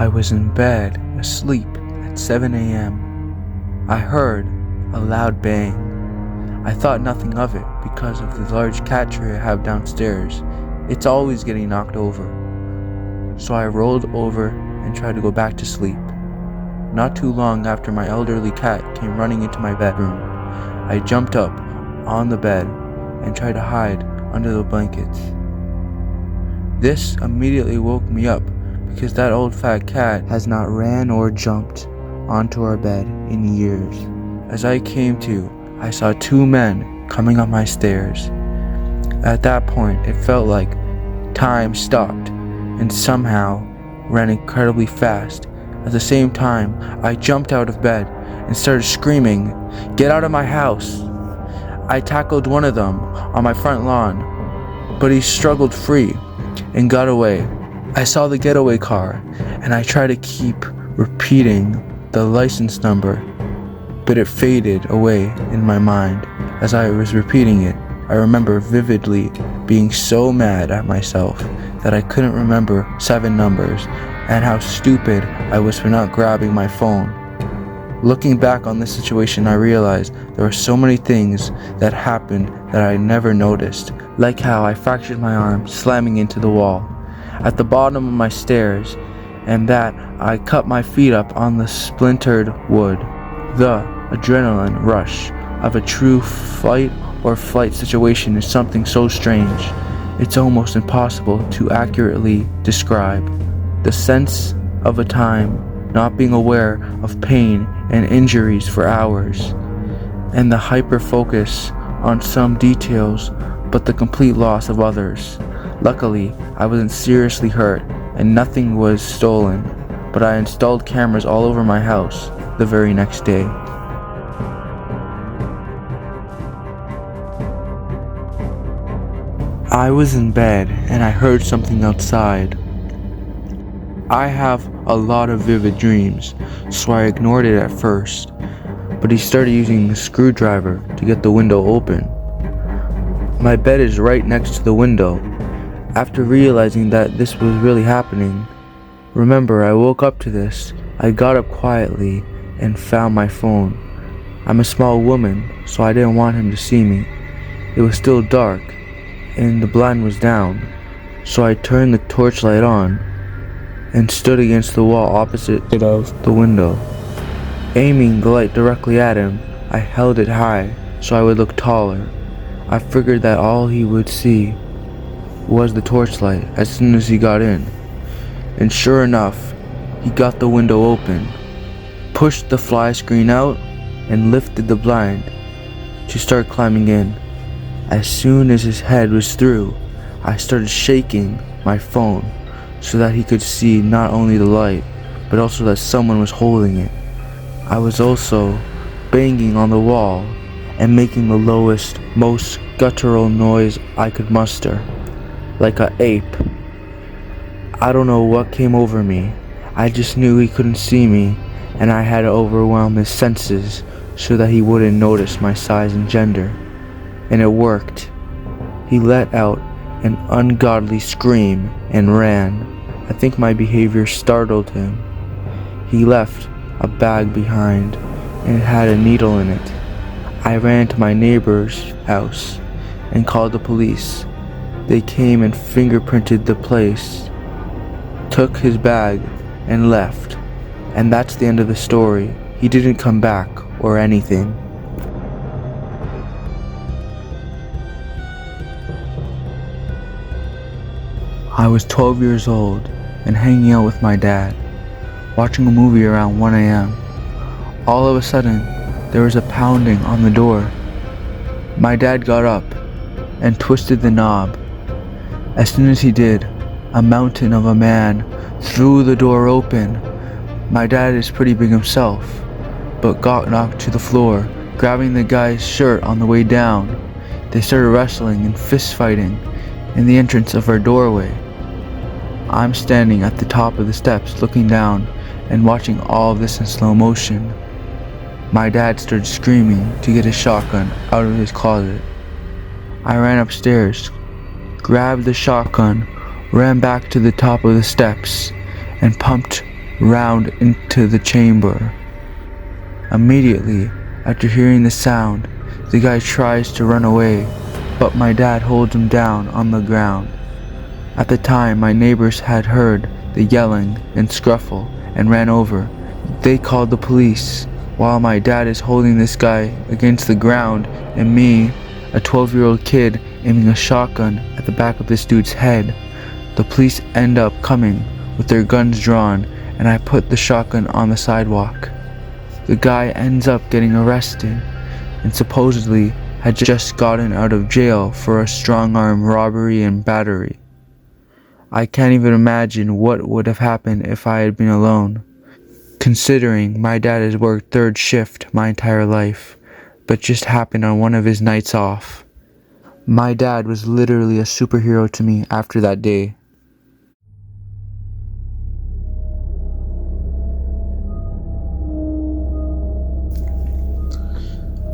I was in bed, asleep, at 7 a.m. I heard a loud bang. I thought nothing of it because of the large cat tree I have downstairs. It's always getting knocked over. So I rolled over and tried to go back to sleep. Not too long after, my elderly cat came running into my bedroom. I jumped up on the bed and tried to hide under the blankets. This immediately woke me up because that old fat cat has not ran or jumped onto our bed in years. As I came to, I saw two men coming up my stairs. At that point, it felt like time stopped and somehow ran incredibly fast. At the same time, I jumped out of bed and started screaming, "Get out of my house!" I tackled one of them on my front lawn, but he struggled free and got away. I saw the getaway car and I tried to keep repeating the license number, but it faded away in my mind. As I was repeating it, I remember vividly being so mad at myself that I couldn't remember 7 numbers and how stupid I was for not grabbing my phone. Looking back on this situation, I realized there were so many things that happened that I never noticed, like how I fractured my arm slamming into the wall at the bottom of my stairs, and that I cut my feet up on the splintered wood. The adrenaline rush of a true fight or flight situation is something so strange, it's almost impossible to accurately describe. The sense of a time not being aware of pain and injuries for hours, and the hyper-focus on some details but the complete loss of others. Luckily, I wasn't seriously hurt and nothing was stolen, but I installed cameras all over my house the very next day. I was in bed and I heard something outside. I have a lot of vivid dreams, so I ignored it at first, but he started using the screwdriver to get the window open. My bed is right next to the window. After realizing that this was really happening, remember I woke up to this, I got up quietly and found my phone. I'm a small woman, so I didn't want him to see me. It was still dark and the blind was down, so I turned the torchlight on and stood against the wall opposite of the window. Aiming the light directly at him, I held it high so I would look taller. I figured that all he would see was the torchlight as soon as he got in. And sure enough, he got the window open, pushed the fly screen out, and lifted the blind to start climbing in. As soon as his head was through, I started shaking my phone so that he could see not only the light, but also that someone was holding it. I was also banging on the wall and making the lowest, most guttural noise I could muster, like an ape. I don't know what came over me. I just knew he couldn't see me, and I had to overwhelm his senses so that he wouldn't notice my size and gender. And it worked. He let out an ungodly scream and ran. I think my behavior startled him. He left a bag behind and it had a needle in it. I ran to my neighbor's house and called the police. They came and fingerprinted the place, took his bag and left. And that's the end of the story. He didn't come back or anything. I was 12 years old and hanging out with my dad, watching a movie around 1 a.m. All of a sudden, there was a pounding on the door. My dad got up and twisted the knob. As soon as he did, a mountain of a man threw the door open. My dad is pretty big himself, but got knocked to the floor, grabbing the guy's shirt on the way down. They started wrestling and fist fighting in the entrance of our doorway. I'm standing at the top of the steps looking down and watching all of this in slow motion. My dad started screaming to get his shotgun out of his closet. I ran upstairs, grabbed the shotgun, ran back to the top of the steps, and pumped round into the chamber. Immediately after hearing the sound, the guy tries to run away, but my dad holds him down on the ground. At the time, my neighbors had heard the yelling and scruffle and ran over. They called the police, while my dad is holding this guy against the ground and me, a 12-year-old kid, aiming a shotgun at the back of this dude's head. The police end up coming with their guns drawn, and I put the shotgun on the sidewalk. The guy ends up getting arrested and supposedly had just gotten out of jail for a strong-arm robbery and battery. I can't even imagine what would have happened if I had been alone, considering my dad has worked third shift my entire life, but just happened on one of his nights off. My dad was literally a superhero to me after that day.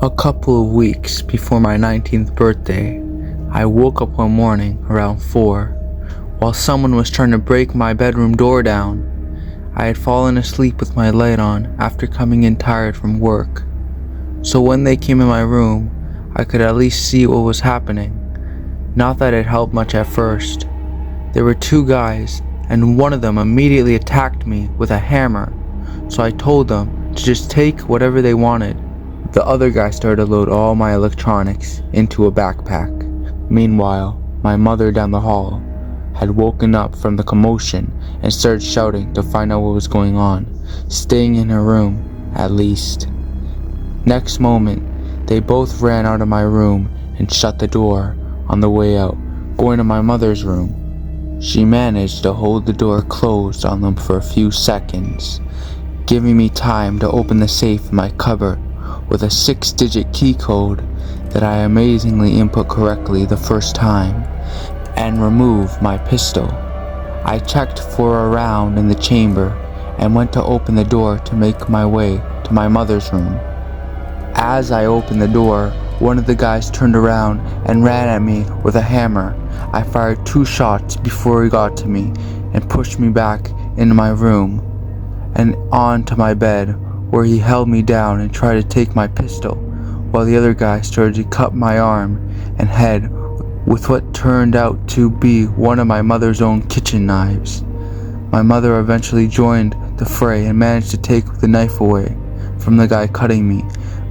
A couple of weeks before my 19th birthday, I woke up one morning around 4 while someone was trying to break my bedroom door down. I had fallen asleep with my light on after coming in tired from work, so when they came in my room, I could at least see what was happening. Not that it helped much at first. There were two guys, and one of them immediately attacked me with a hammer, so I told them to just take whatever they wanted. The other guy started to load all my electronics into a backpack. Meanwhile, my mother down the hall had woken up from the commotion and started shouting to find out what was going on, staying in her room at least. Next moment, they both ran out of my room and shut the door on the way out, going to my mother's room. She managed to hold the door closed on them for a few seconds, giving me time to open the safe in my cupboard with a 6-digit key code that I amazingly input correctly the first time, and remove my pistol. I checked for a round in the chamber and went to open the door to make my way to my mother's room. As I opened the door, one of the guys turned around and ran at me with a hammer. I fired 2 shots before he got to me and pushed me back into my room and onto my bed, where he held me down and tried to take my pistol, while the other guy started to cut my arm and head with what turned out to be one of my mother's own kitchen knives. My mother eventually joined the fray and managed to take the knife away from the guy cutting me.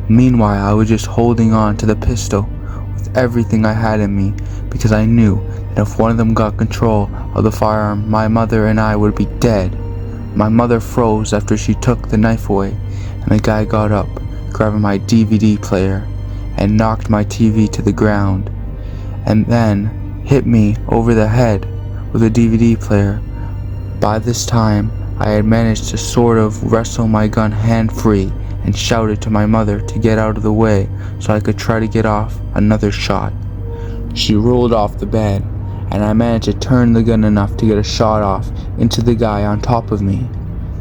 Meanwhile, I was just holding on to the pistol with everything I had in me, because I knew that if one of them got control of the firearm, my mother and I would be dead. My mother froze after she took the knife away, and the guy got up, grabbing my DVD player, and knocked my TV to the ground, and then hit me over the head with a DVD player. By this time, I had managed to sort of wrestle my gun hand-free and shouted to my mother to get out of the way so I could try to get off another shot. She rolled off the bed, and I managed to turn the gun enough to get a shot off into the guy on top of me.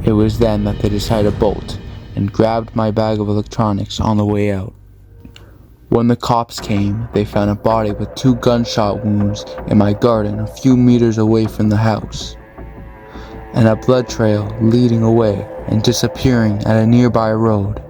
It was then that they decided to bolt and grabbed my bag of electronics on the way out. When the cops came, they found a body with 2 gunshot wounds in my garden a few meters away from the house, and a blood trail leading away and disappearing at a nearby road.